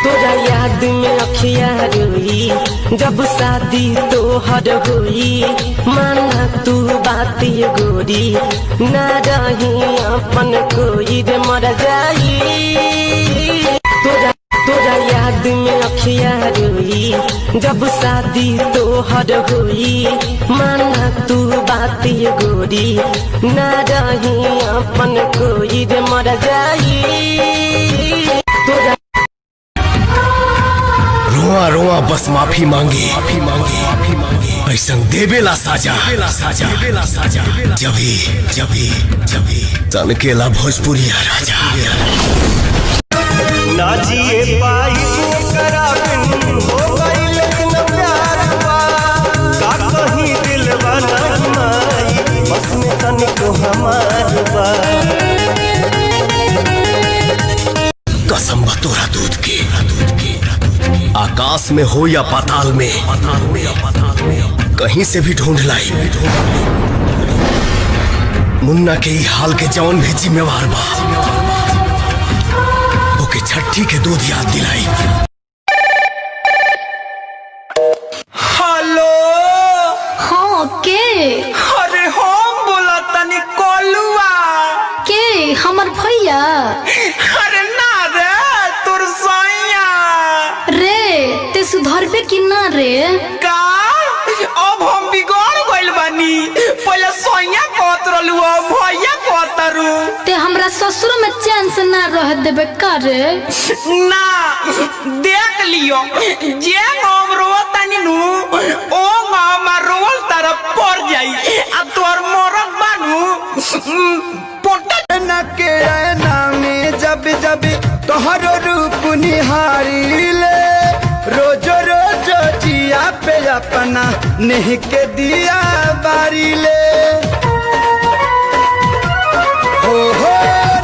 तोरा याद में अखिया रोई जब शादी तोहर होई। माना तू बात गोरी ना रही अपन कोई रे मर जाई। तोरा याद में अखिया रोई जब शादी तोहर होई। माना तू बात गोरी ना रही अपन कोई रे मर जाई। रोआ रोआ बस माफी मांगी ऐसा देवेला साजा जभी तनकेला भोजपुरिया राजा ना जिए पाई ओकरा बिन हो गइल न प्यार बा। का कहीं दिलवा ना माई बस में तनिको हमार बा। कसम बा तोरा दूध के आकाश में हो या पाताल में कहीं से भी ढूंढ लाई। मुन्ना के ही हाल के जौन भी जिम्मेवार बा ओके छठी के दूध याद दिलाई। हेलो हाँ के अरे हम बोला तनी कोलुआ के हमर भैया अरे ना रे तोर सैया रे ते सुधरबे कि ना रे। का अब हम बिगड़ गइल बानी। पहले सैया कहत रहलू अब भैया कहत रू। ते हमरा ससुर में चैन से ना रह देबे का रे। ना देख लियो जे हम रोतानी नु ओ हमार रोल तरफ पड़ जाई आ तोर मरद बानू पोटा न के ऐना में जब जब तोहर रूप निहारी ले। रोजो रोजो जिया पे अपना नहीं के दिया बारी ले। हो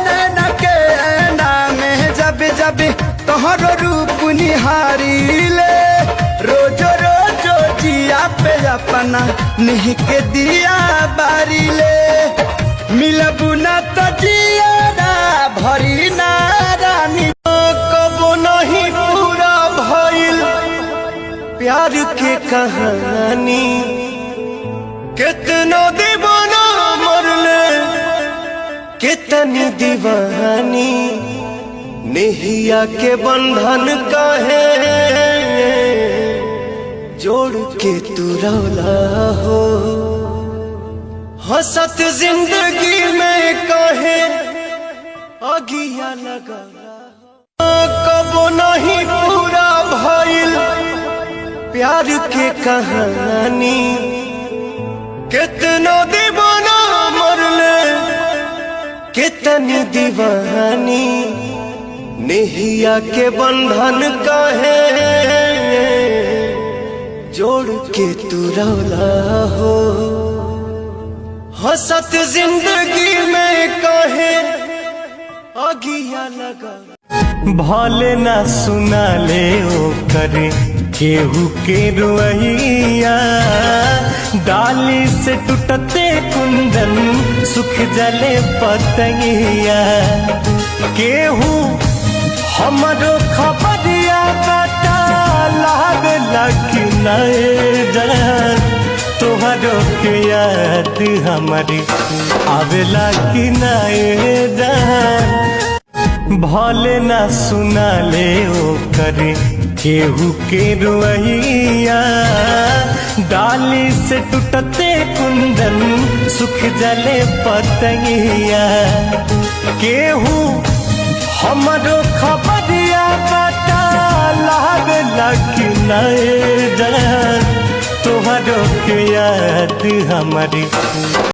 नैन के ऐना में जब जब तोहर रूप निहारी ले। रोजो रोजो जिया पे अपना नहीं के दिया बारी ले। मिलबू ना तो जिया ना भरी ना रानी। कबो नहीं पूरा भइल प्यार के कहानी। कितना दीवाना मरले कितनी दीवानी। नेहिया के बंधन काहे जोड़ के तू रौला हो। हंसत जिंदगी में काहे अगिया लगा। कबो नहीं पूरा भइल प्यार के कहानी। कितना दीवाना मरले कितनी दीवानी। नेहिया के बंधन काहे जोड़ के तू रौला हो। हंसत जिंदगी में काहे अगिया लगा। भले ना सुना ले ओ करे केहू के रुइया। डाली से टूटते कुंदन सुख जले पतैया। केहू हमरो खबरिया बता लागला कि नए जान। तोहरो के याद हमारी आवेला कि नए जान। भले ना सुना ले ओ करे केहू के रुइया। डाली से टूटते कुंदन सुख जले पतैया। केहू हमरो खबरिया बता लागला कि नए जान। तोहरो के याद हमारी